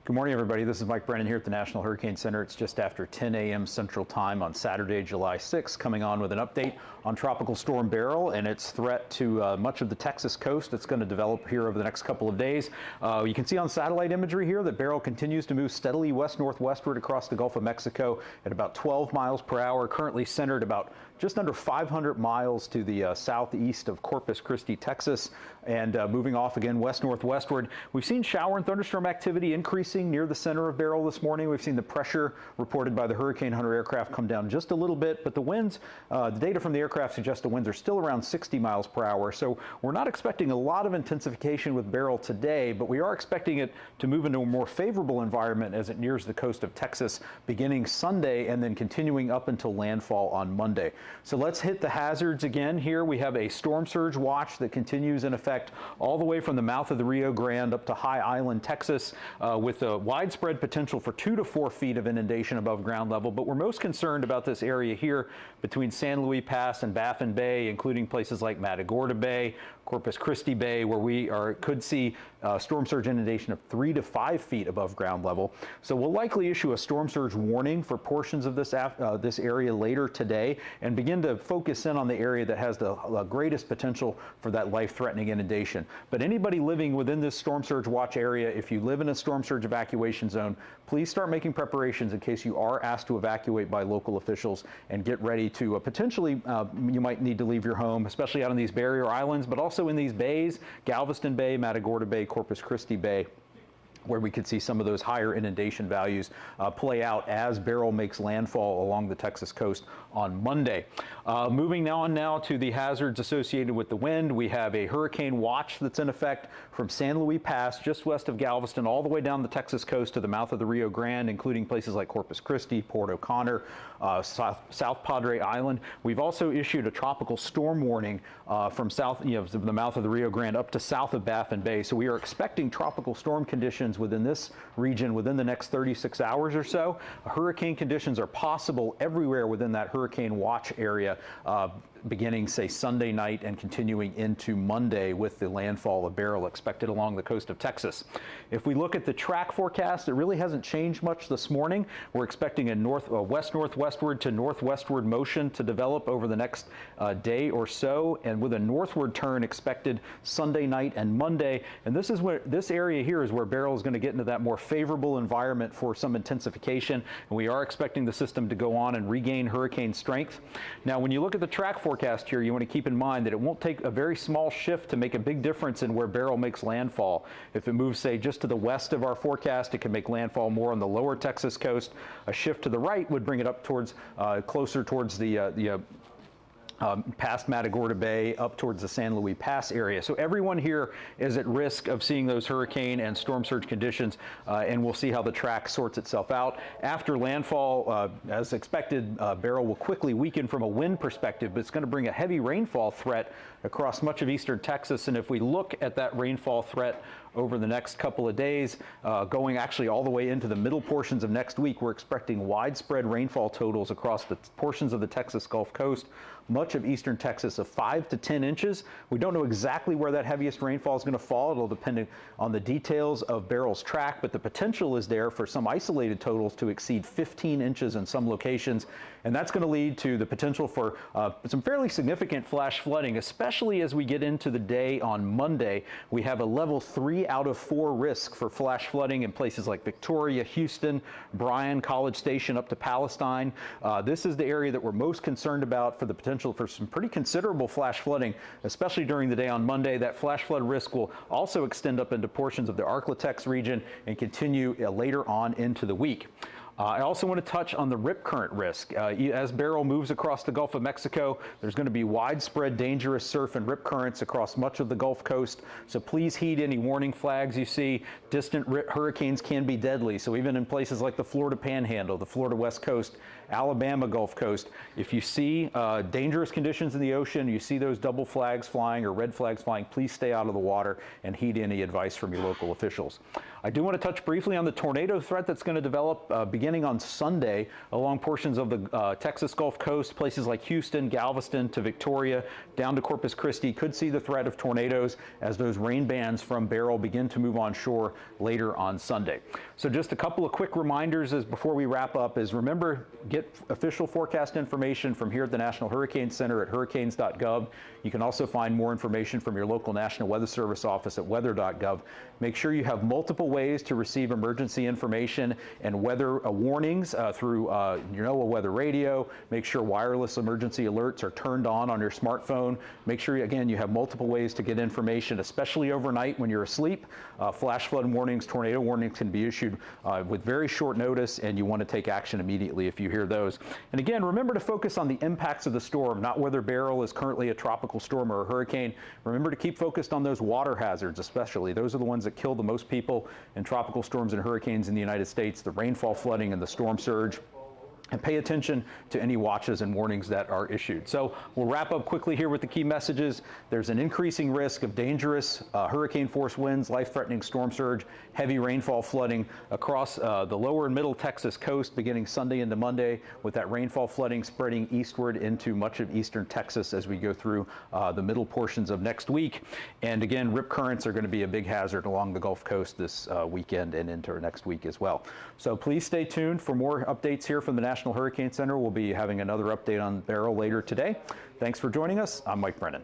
Good morning, everybody. This is Mike Brennan here at the National Hurricane Center. It's just after 10 a.m. Central Time on Saturday, July 6th, coming on with an update on Tropical Storm Beryl and its threat to much of the Texas coast. It's going to develop here over the next couple of days. You can see on satellite imagery here that Beryl continues to move steadily west-northwestward across the Gulf of Mexico at about 12 miles per hour, currently centered about just under 500 miles to the southeast of Corpus Christi, Texas, and moving off again west-northwestward. We've seen shower and thunderstorm activity increasing near the center of Beryl this morning. We've seen the pressure reported by the Hurricane Hunter aircraft come down just a little bit, but the winds, the data from the aircraft suggests the winds are still around 60 miles per hour. So we're not expecting a lot of intensification with Beryl today, but we are expecting it to move into a more favorable environment as it nears the coast of Texas beginning Sunday and then continuing up until landfall on Monday. So let's hit the hazards again here. We have a storm surge watch that continues in effect all the way from the mouth of the Rio Grande up to High Island, Texas, with a widespread potential for 2 to 4 feet of inundation above ground level. But we're most concerned about this area here between San Luis Pass and Baffin Bay, including places like Matagorda Bay, Corpus Christi Bay, where we could see storm surge inundation of 3 to 5 feet above ground level. So we'll likely issue a storm surge warning for portions of this area later today and begin to focus in on the area that has the greatest potential for that life-threatening inundation. But anybody living within this storm surge watch area, if you live in a storm surge evacuation zone, please start making preparations in case you are asked to evacuate by local officials, and get ready to potentially, you might need to leave your home, especially out on these barrier islands, but also in these bays, Galveston Bay, Matagorda Bay, Corpus Christi Bay, where we could see some of those higher inundation values play out as Beryl makes landfall along the Texas coast on Monday. Moving on now to the hazards associated with the wind. We have a hurricane watch that's in effect from San Luis Pass, just west of Galveston, all the way down the Texas coast to the mouth of the Rio Grande, including places like Corpus Christi, Port O'Connor, South Padre Island. We've also issued a tropical storm warning from the mouth of the Rio Grande up to south of Baffin Bay. So we are expecting tropical storm conditions within this region within the next 36 hours or so. Hurricane conditions are possible everywhere within that hurricane watch area, beginning, say, Sunday night and continuing into Monday with the landfall of Beryl expected along the coast of Texas. If we look at the track forecast, it really hasn't changed much this morning. We're expecting a west-northwestward to northwestward motion to develop over the next day or so, and with a northward turn expected Sunday night and Monday. And this area here is where Beryl is going to get into that more favorable environment for some intensification, and we are expecting the system to go on and regain hurricane strength. Now, when you look at the track forecast here, you want to keep in mind that it won't take a very small shift to make a big difference in where Beryl makes landfall. If it moves, say, just to the west of our forecast, it can make landfall more on the lower Texas coast. A shift to the right would bring it up towards closer towards the past Matagorda Bay up towards the San Luis Pass area. So everyone here is at risk of seeing those hurricane and storm surge conditions, and we'll see how the track sorts itself out. After landfall, as expected, Beryl will quickly weaken from a wind perspective, but it's going to bring a heavy rainfall threat across much of eastern Texas. And if we look at that rainfall threat over the next couple of days, going actually all the way into the middle portions of next week, we're expecting widespread rainfall totals across the portions of the Texas Gulf Coast, much of eastern Texas, of 5 to 10 inches. We don't know exactly where that heaviest rainfall is going to fall. It'll depend on the details of Beryl's track, but the potential is there for some isolated totals to exceed 15 inches in some locations. And that's going to lead to the potential for some fairly significant flash flooding, especially as we get into the day on Monday. We have a level 3 out of 4 risk for flash flooding in places like Victoria, Houston, Bryan, College Station, up to Palestine. This is the area that we're most concerned about for the potential for some pretty considerable flash flooding, especially during the day on Monday. That flash flood risk will also extend up into portions of the Arklatex region and continue later on into the week. I also want to touch on the rip current risk. As Beryl moves across the Gulf of Mexico, there's going to be widespread dangerous surf and rip currents across much of the Gulf Coast. So please heed any warning flags you see. Distant hurricanes can be deadly. So even in places like the Florida Panhandle, the Florida West Coast, Alabama Gulf Coast. If you see dangerous conditions in the ocean, you see those double flags flying or red flags flying, please stay out of the water and heed any advice from your local officials. I do want to touch briefly on the tornado threat that's going to develop beginning on Sunday along portions of the Texas Gulf Coast. Places like Houston, Galveston to Victoria, down to Corpus Christi could see the threat of tornadoes as those rain bands from Beryl begin to move on shore later on Sunday. So just a couple of quick reminders before we wrap up is remember, get official forecast information from here at the National Hurricane Center at hurricanes.gov. You can also find more information from your local National Weather Service office at weather.gov. Make sure you have multiple ways to receive emergency information and weather warnings through NOAA weather radio. Make sure wireless emergency alerts are turned on your smartphone. Make sure, again, you have multiple ways to get information, especially overnight when you're asleep. Flash flood warnings, tornado warnings can be issued with very short notice, and you want to take action immediately if you hear those. And again, remember to focus on the impacts of the storm, not whether Beryl is currently a tropical storm or a hurricane. Remember to keep focused on those water hazards, especially. Those are the ones that kill the most people in tropical storms and hurricanes in the United States, the rainfall, flooding, and the storm surge. And pay attention to any watches and warnings that are issued. So we'll wrap up quickly here with the key messages. There's an increasing risk of dangerous hurricane force winds, life-threatening storm surge, heavy rainfall, flooding across the lower and middle Texas coast beginning Sunday into Monday, with that rainfall flooding spreading eastward into much of eastern Texas as we go through the middle portions of next week. And again, rip currents are going to be a big hazard along the Gulf Coast this weekend and into next week as well. So please stay tuned for more updates here from the National Hurricane Center. We'll be having another update on Beryl later today. Thanks for joining us. I'm Mike Brennan.